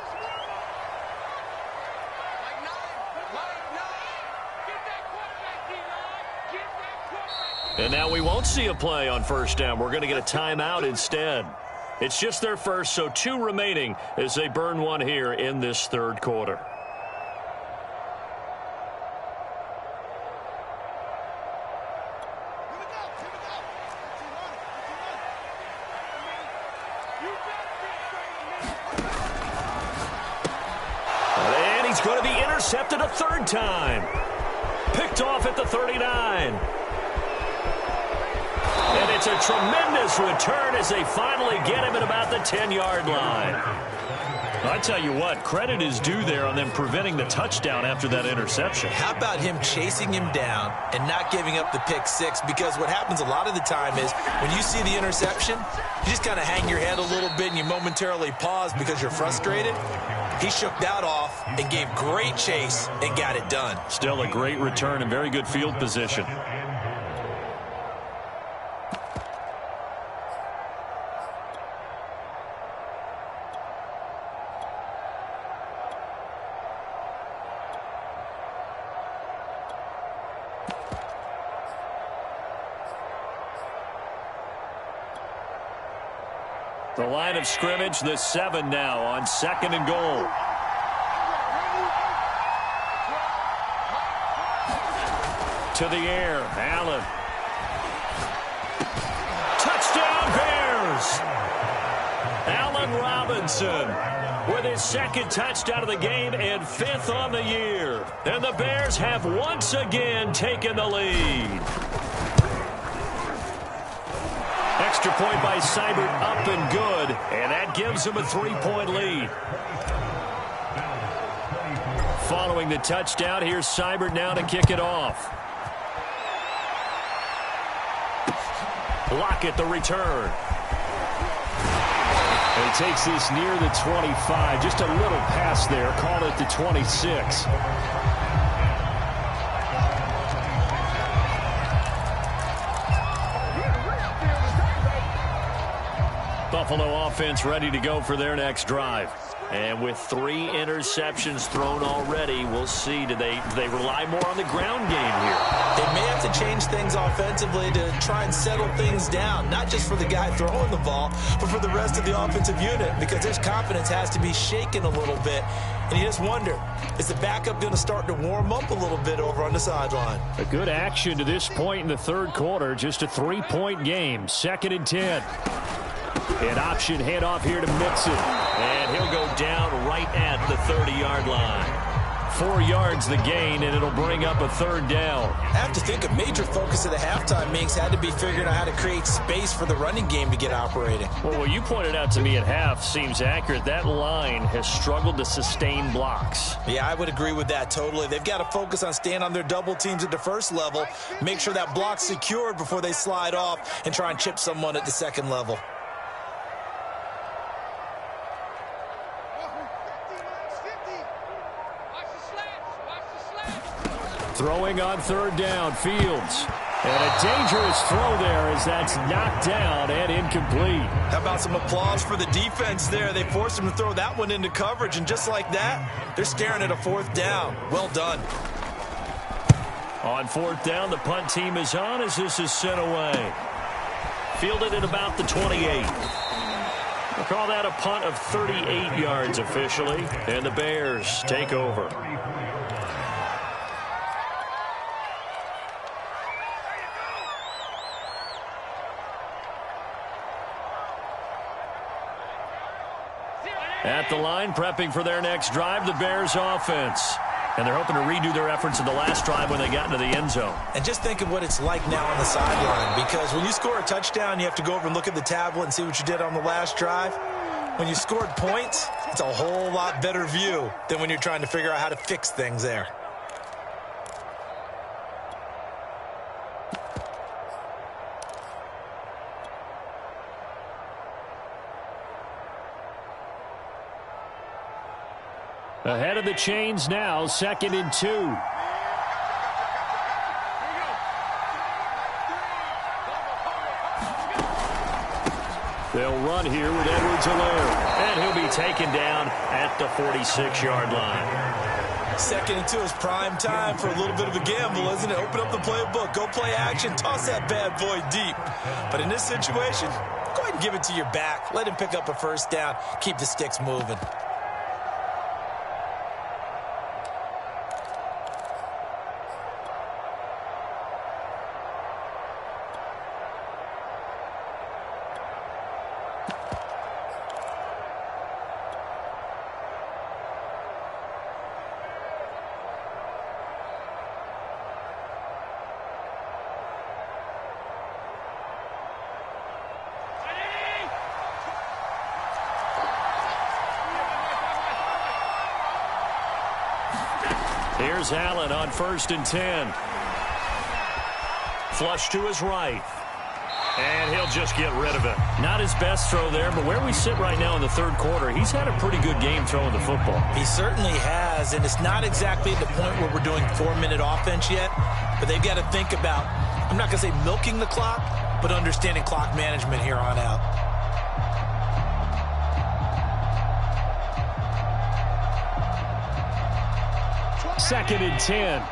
Speaker 2: And now we won't see a play on 1st down. We're going to get a timeout instead. It's just their first, so 2 remaining as they burn one here in this 3rd quarter. And he's going to be intercepted a 3rd time. Picked off at the 39. And it's a tremendous return as they finally get him at about the 10-yard line. I tell you what, credit is due there on them preventing the touchdown after that interception.
Speaker 3: How about him chasing him down and not giving up the pick 6? Because what happens a lot of the time is when you see the interception, you just kind of hang your head a little bit and you momentarily pause because you're frustrated. He shook that off and gave great chase and got it done.
Speaker 2: Still a great return and very good field position. The line of scrimmage, the 7 now on 2nd and goal. To the air, Allen. Touchdown Bears! Allen Robinson with his 2nd touchdown of the game and 5th on the year. And the Bears have once again taken the lead. Extra point by Seibert, up and good, and that gives him a 3-point lead. Following the touchdown, here's Seibert now to kick it off. Lockett the return. And he takes this near the 25, just a little past there, call it the 26. Buffalo offense ready to go for their next drive. And with 3 interceptions thrown already, we'll see. Do they rely more on the ground game here?
Speaker 3: They may have to change things offensively to try and settle things down, not just for the guy throwing the ball, but for the rest of the offensive unit, because his confidence has to be shaken a little bit. And you just wonder, is the backup going to start to warm up a little bit over on the sideline?
Speaker 2: A good action to this point in the 3rd quarter. Just a 3-point game. 2nd and 10. An option handoff here to Mixon. And he'll go down right at the 30-yard line. 4 yards the gain, and it'll bring up a 3rd down.
Speaker 3: I have to think a major focus of the halftime meetings had to be figuring out how to create space for the running game to get operating.
Speaker 2: Well, what you pointed out to me at half seems accurate. That line has struggled to sustain blocks.
Speaker 3: Yeah, I would agree with that totally. They've got to focus on staying on their double teams at the 1st level, make sure that block's secured before they slide off and try and chip someone at the 2nd level.
Speaker 2: Throwing on 3rd down, Fields. And a dangerous throw there as that's knocked down and incomplete.
Speaker 3: How about some applause for the defense there? They forced him to throw that one into coverage, and just like that, they're staring at a 4th down. Well done.
Speaker 2: On 4th down, the punt team is on as this is sent away. Fielded at about the 28. We'll call that a punt of 38 yards officially, and the Bears take over. At the line, prepping for their next drive, the Bears offense. And they're hoping to redo their efforts in the last drive when they got into the end zone.
Speaker 3: And just think of what it's like now on the sideline, because when you score a touchdown, you have to go over and look at the tablet and see what you did on the last drive. When you scored points, It's a whole lot better view than when you're trying to figure out how to fix things there.
Speaker 2: Ahead of the chains now, 2nd and 2. They'll run here with Edwards-Helaire. And he'll be taken down at the 46-yard line.
Speaker 3: 2nd and 2 is prime time for a little bit of a gamble, isn't it? Open up the playbook, go play action, toss that bad boy deep. But in this situation, go ahead and give it to your back. Let him pick up a first down. Keep the sticks moving.
Speaker 2: Here's Allen on 1st and 10. Flush to his right. And he'll just get rid of it. Not his best throw there, but where we sit right now in the 3rd quarter, he's had a pretty good game throwing the football.
Speaker 3: He certainly has, and it's not exactly at the point where we're doing 4-minute offense yet, but they've got to think about, I'm not going to say milking the clock, but understanding clock management here on out.
Speaker 2: Second and 10.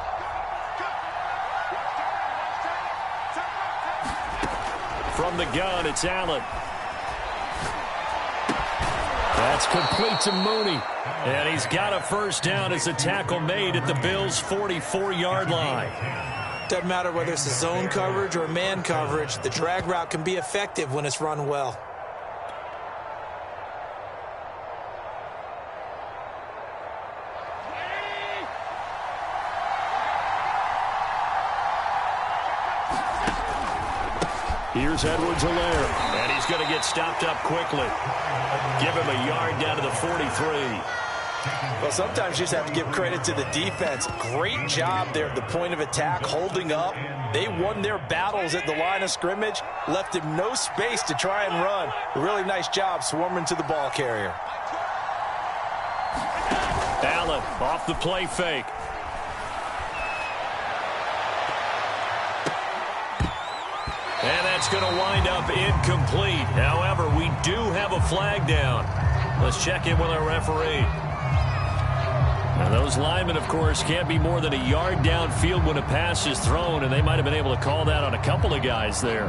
Speaker 2: From the gun, it's Allen. That's complete to Mooney. And he's got a first down as a tackle made at the Bills' 44-yard line.
Speaker 3: Doesn't matter whether it's a zone coverage or man coverage, the drag route can be effective when it's run well.
Speaker 2: Here's Edwards-Helaire, and he's going to get stopped up quickly. Give him a yard down to the 43.
Speaker 3: Well, sometimes you just have to give credit to the defense. Great job there at the point of attack, holding up. They won their battles at the line of scrimmage, left him no space to try and run. A really nice job swarming to the ball carrier.
Speaker 2: Allen off the play fake. And that's going to wind up incomplete. However, we do have a flag down. Let's check in with our referee. Now, those linemen, of course, can't be more than a yard downfield when a pass is thrown, and they might have been able to call that on a couple of guys there.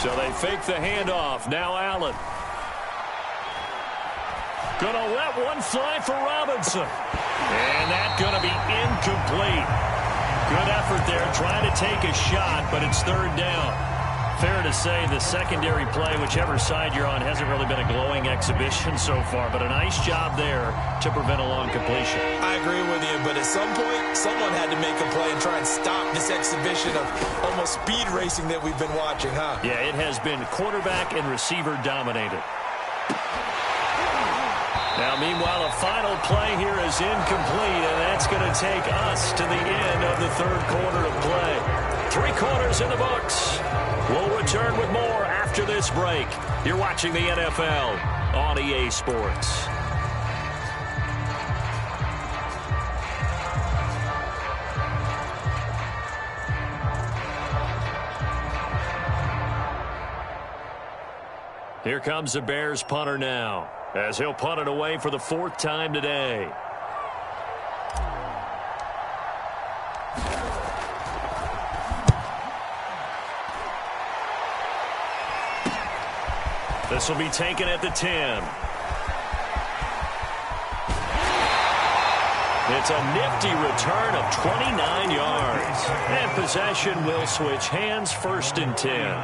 Speaker 2: So they fake the handoff. Now Allen. Gonna let one fly for Robinson. And that's gonna be incomplete. Good effort there, trying to take a shot, but it's 3rd down. Fair to say the secondary play, whichever side you're on, hasn't really been a glowing exhibition so far, but a nice job there to prevent a long completion.
Speaker 3: I agree with you, but at some point, someone had to make a play and try and stop this exhibition of almost speed racing that we've been watching, huh?
Speaker 2: Yeah, it has been quarterback and receiver dominated. Now, meanwhile, a final play here is incomplete, and that's going to take us to the end of the 3rd quarter of play. 3 quarters in the books. We'll return with more after this break. You're watching the NFL on EA Sports. Here comes the Bears punter now, as he'll punt it away for the 4th time today. This will be taken at the 10. It's a nifty return of 29 yards. And possession will switch hands, 1st and 10.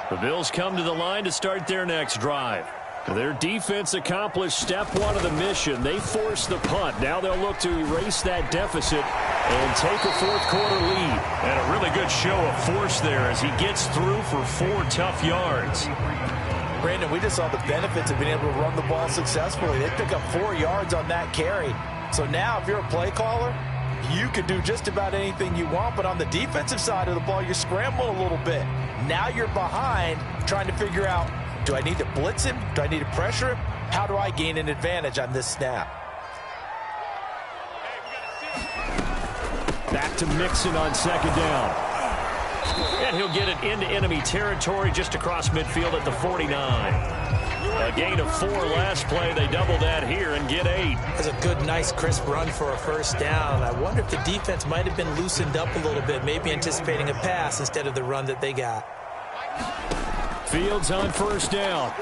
Speaker 2: The Bills come to the line to start their next drive. Their defense accomplished step one of the mission. They forced the punt. Now they'll look to erase that deficit and take a fourth-quarter lead.
Speaker 4: And a really good show of force there as he gets through for 4 tough yards.
Speaker 3: Brandon, we just saw the benefits of being able to run the ball successfully. They pick up 4 yards on that carry. So now if you're a play caller, you can do just about anything you want. But on the defensive side of the ball, you scramble a little bit. Now you're behind trying to figure out, do I need to blitz him? Do I need to pressure him? How do I gain an advantage on this snap?
Speaker 2: Back to Mixon on second down. And he'll get it into enemy territory just across midfield at the 49. A gain of 4 last play. They double that here and get 8.
Speaker 3: That's a good, nice, crisp run for a first down. I wonder if the defense might have been loosened up a little bit, maybe anticipating a pass instead of the run that they got.
Speaker 2: Fields on first down.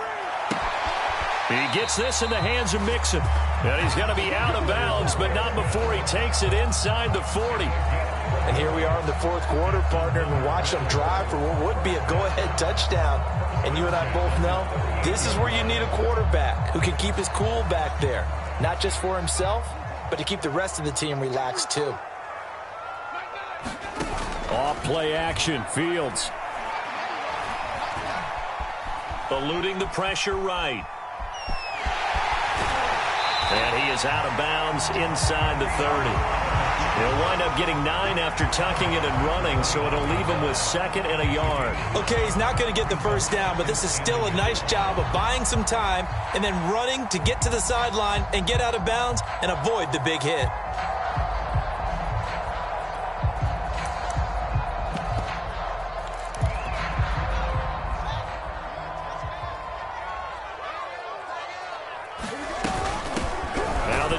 Speaker 2: He gets this in the hands of Mixon. And he's going to be out of bounds, but not before he takes it inside the 40.
Speaker 3: And here we are in the fourth quarter, partner, and watch them drive for what would be a go-ahead touchdown. And you and I both know this is where you need a quarterback who can keep his cool back there. Not just for himself, but to keep the rest of the team relaxed too.
Speaker 2: Off play action, Fields. Eluding the pressure right. And he is out of bounds inside the 30. He'll wind up getting 9 after tucking it and running, so it'll leave him with 2nd and a yard.
Speaker 3: Okay, he's not going to get the first down, but this is still a nice job of buying some time and then running to get to the sideline and get out of bounds and avoid the big hit.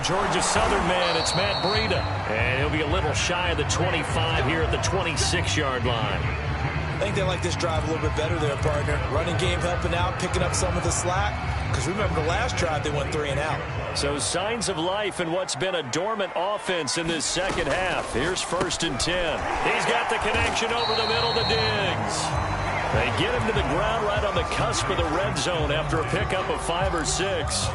Speaker 2: Georgia Southern man, it's Matt Breida. And he'll be a little shy of the 25 here at the 26-yard line.
Speaker 3: I think they like this drive a little bit better there, partner. Running game helping out, picking up some of the slack. Because remember the last drive, they went 3 and out.
Speaker 2: So signs of life in what's been a dormant offense in this second half. Here's 1st and 10. He's got the connection over the middle to Diggs. They get him to the ground right on the cusp of the red zone after a pickup of 5 or 6.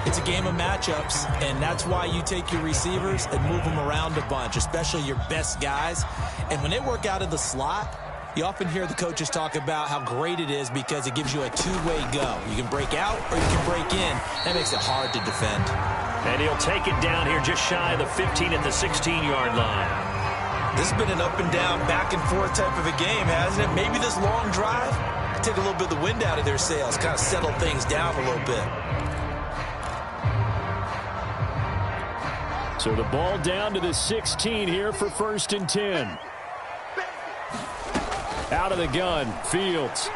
Speaker 3: It's a game of matchups, and that's why you take your receivers and move them around a bunch, especially your best guys. And when they work out of the slot, you often hear the coaches talk about how great it is because it gives you a two-way go. You can break out or you can break in. That makes it hard to defend.
Speaker 2: And he'll take it down here just shy of the 15 at the 16-yard line.
Speaker 3: This has been an up and down, back and forth type of a game, hasn't it? Maybe this long drive take a little bit of the wind out of their sails, kind of settle things down a little bit.
Speaker 2: So the ball down to the 16 here for 1st and 10. Out of the gun, Fields.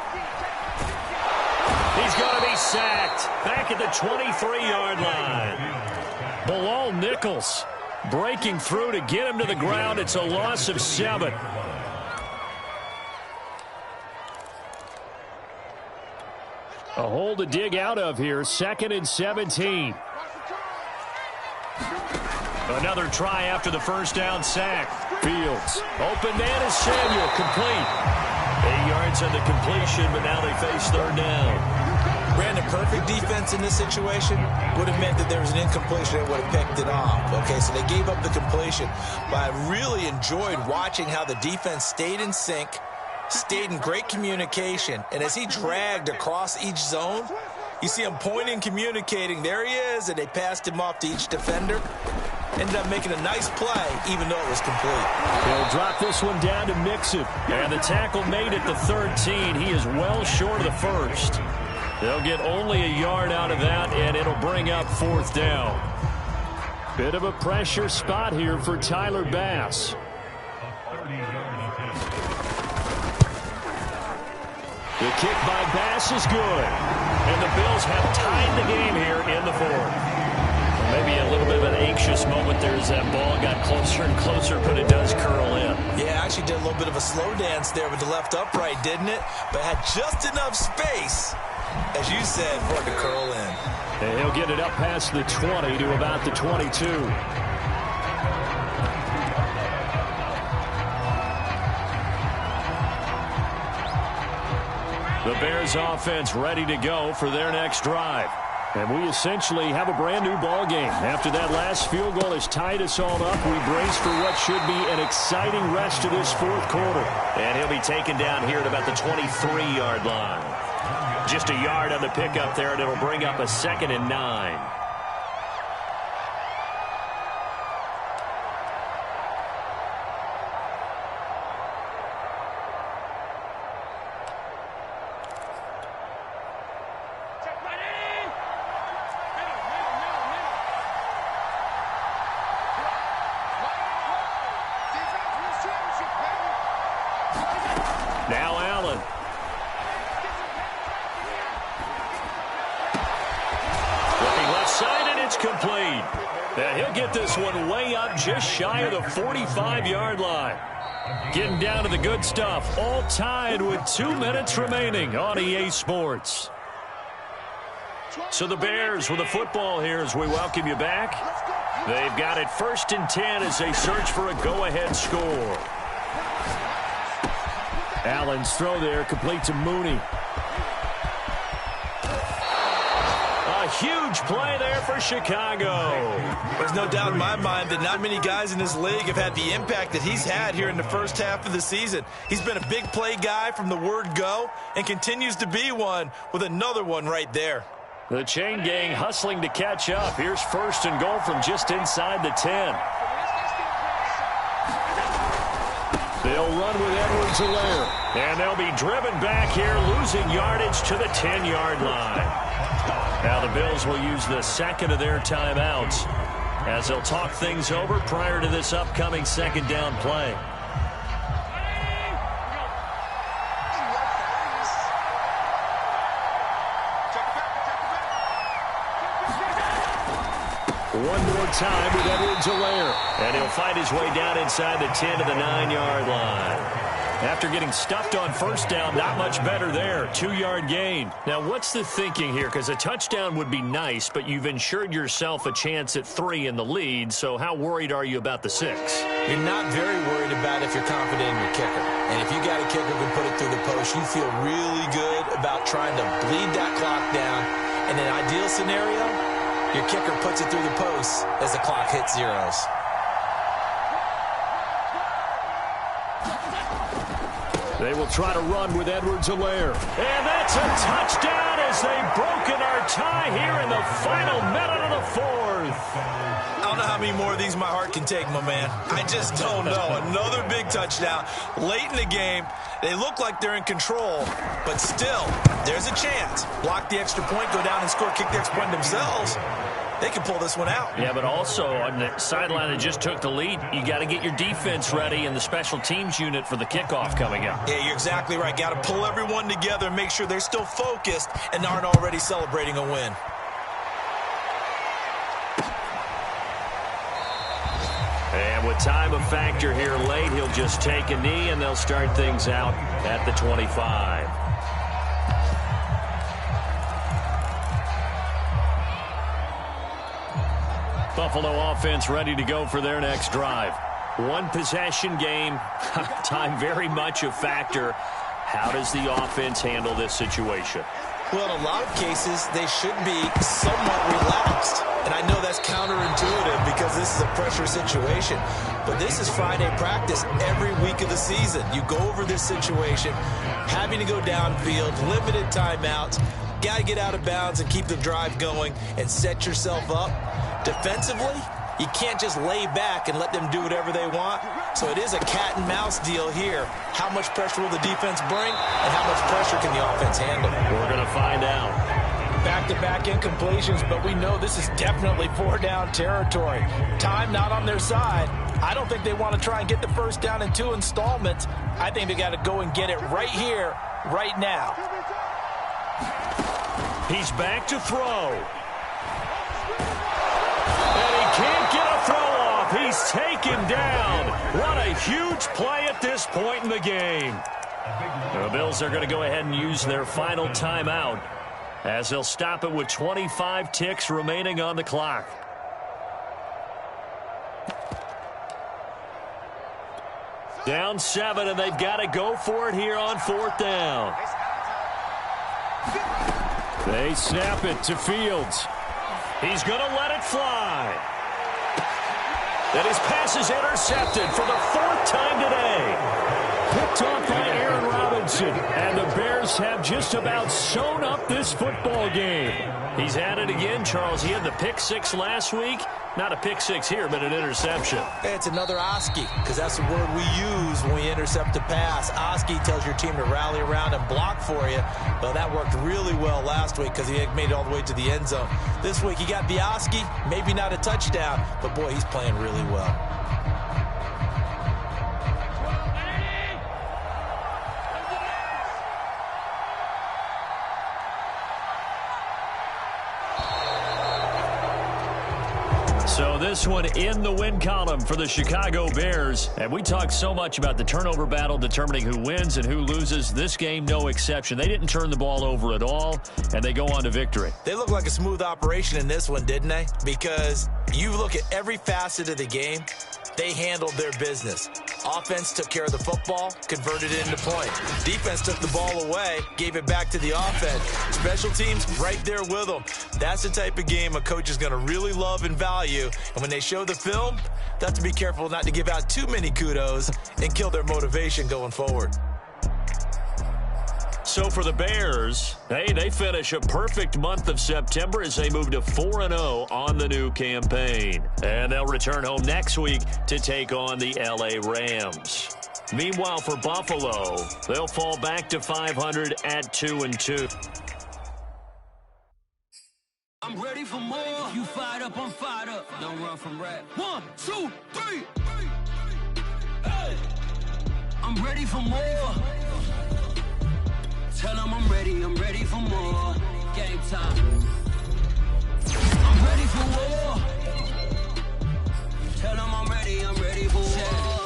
Speaker 2: He's going to be sacked back at the 23-yard line. Bilal Nichols breaking through to get him to the ground. It's a loss of 7. A hole to dig out of here, 2nd and 17. Another try after the first down sack. Fields. Open man is Samuel. Complete. 8 yards on the completion, but now they face 3rd down.
Speaker 3: Brandon, perfect defense in this situation would have meant that there was an incompletion and would have picked it off. Okay, so they gave up the completion. But I really enjoyed watching how the defense stayed in sync, stayed in great communication, and as he dragged across each zone, you see him pointing, communicating. There he is, and they passed him off to each defender. Ended up making a nice play, even though it was complete.
Speaker 2: He'll drop this one down to Mixon. And the tackle made at the 13. He is well short of the 1st. They'll get only a yard out of that, and it'll bring up 4th down. Bit of a pressure spot here for Tyler Bass. The kick by Bass is good. And the Bills have tied the game here in the 4th. Maybe a little bit of an anxious moment there as that ball got closer and closer, but it does curl in.
Speaker 3: Yeah, actually did a little bit of a slow dance there with the left upright, didn't it? But had just enough space, as you said, for it to curl in.
Speaker 2: And he'll get it up past the 20 to about the 22. The Bears offense ready to go for their next drive. And we essentially have a brand new ball game. After that last field goal has tied us all up, we brace for what should be an exciting rest of this fourth quarter.
Speaker 4: And he'll be taken down here at about the 23-yard line. Just a yard on the pickup there, and it'll bring up a 2nd and 9.
Speaker 2: Now Allen. Looking left side, and it's complete. Now he'll get this one way up just shy of the 45-yard line. Getting down to the good stuff. All tied with 2 minutes remaining on EA Sports. So the Bears with the football here as we welcome you back. They've got it 1st and 10 as they search for a go-ahead score. Allen's throw there, complete to Mooney. A huge play there for Chicago.
Speaker 3: There's no doubt in my mind that not many guys in this league have had the impact that he's had here in the first half of the season. He's been a big play guy from the word go and continues to be one with another one right there.
Speaker 2: The chain gang hustling to catch up. Here's 1st and goal from just inside the 10. They'll run with Edwards-Helaire. And they'll be driven back here, losing yardage to the 10-yard line. Now the Bills will use the 2nd of their timeouts as they'll talk things over prior to this upcoming 2nd down play. One more time with Edwards-Helaire. And he'll fight his way down inside the 10 to the 9-yard line. After getting stuffed on 1st down, not much better there. 2-yard gain. Now, what's the thinking here? Because a touchdown would be nice, but you've ensured yourself a chance at 3 in the lead. So how worried are you about the 6?
Speaker 3: You're not very worried about if you're confident in your kicker. And if you got a kicker who can put it through the post, you feel really good about trying to bleed that clock down. In an ideal scenario, your kicker puts it through the post as the clock hits zeros.
Speaker 2: They will try to run with Edwards-Helaire. And that's a touchdown as they've broken our tie here in the final minute of the 4th.
Speaker 3: I don't know how many more of these my heart can take, my man. I just don't know. Another big touchdown late in the game. They look like they're in control, but still, there's a chance. Block the extra point, go down and score, kick the extra point themselves. They can pull this one out.
Speaker 2: Yeah, but also on the sideline that just took the lead, you got to get your defense ready and the special teams unit for the kickoff coming up.
Speaker 3: Yeah, you're exactly right. Got to pull everyone together and make sure they're still focused and aren't already celebrating a win.
Speaker 2: And with time a factor here late, he'll just take a knee and they'll start things out at the 25. Buffalo offense ready to go for their next drive. One possession game, time very much a factor. How does the offense handle this situation?
Speaker 3: Well, in a lot of cases, they should be somewhat relaxed. And I know that's counterintuitive because this is a pressure situation. But this is Friday practice every week of the season. You go over this situation, having to go downfield, limited timeouts, got to get out of bounds and keep the drive going and set yourself up. Defensively, you can't just lay back and let them do whatever they want. So it is a cat and mouse deal here. How much pressure will the defense bring and how much pressure can the offense handle?
Speaker 2: We're going to find out.
Speaker 3: Back-to-back incompletions, but we know this is definitely 4-down territory. Time not on their side. I don't think they want to try and get the 1st down in 2 installments. I think they got to go and get it right here, right now.
Speaker 2: He's back to throw. And he can't get a throw off. He's taken down. What a huge play at this point in the game. The Bills are going to go ahead and use their final timeout as they'll stop it with 25 ticks remaining on the clock. Down 7, and they've got to go for it here on 4th down. They snap it to Fields.
Speaker 4: He's going to let it fly. And his pass is intercepted for the 4th time today.
Speaker 2: Picked off by Aaron Robinson. And the Bears have just about sewn up this football game.
Speaker 4: He's at it again, Charles. He had the pick 6 last week. Not a pick 6 here, but an interception.
Speaker 3: It's another Oski, because that's the word we use when we intercept a pass. Oski tells your team to rally around and block for you. Well, that worked really well last week because he made it all the way to the end zone. This week he got the Oski, maybe not a touchdown, but boy, he's playing really well.
Speaker 2: So this one in the win column for the Chicago Bears. And we talked so much about the turnover battle determining who wins and who loses. This game, no exception. They didn't turn the ball over at all, and they go on to victory.
Speaker 3: They look like a smooth operation in this one, didn't they? Because you look at every facet of the game, they handled their business. Offense took care of the football, converted it into points. Defense took the ball away, gave it back to the offense. Special teams right there with them. That's the type of game a coach is going to really love and value. And when they show the film, they have to be careful not to give out too many kudos and kill their motivation going forward.
Speaker 4: So for the Bears, hey, they finish a perfect month of September as they move to 4-0 on the new campaign. And they'll return home next week to take on the L.A. Rams. Meanwhile, for Buffalo, they'll fall back to 500 at 2-2.
Speaker 5: I'm ready for more. You fired up, I'm fired up. Don't run from rap. 1, 2, 3. Hey. I'm ready for more. Tell them I'm ready for more. Game time. I'm ready for war. Tell them I'm ready for war.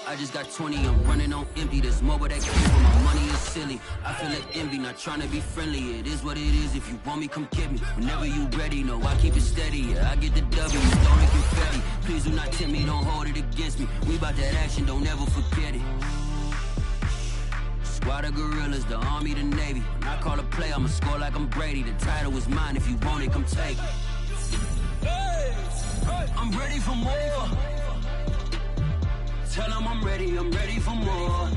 Speaker 5: I just got 20, I'm running on empty. There's more where that came from, my money is silly. I feel like envy, not trying to be friendly. It is what it is, if you want me, come get me. Whenever you ready, no, I keep it steady. Yeah, I get the W, don't it confetti. Please do not tempt me, don't hold it against me. We about that action, don't ever forget it. Squad of gorillas, the army, the navy. When I call a play, I'ma score like I'm Brady. The title is mine, if you want it, come take it. Hey, I'm ready for more. Tell them I'm ready for more.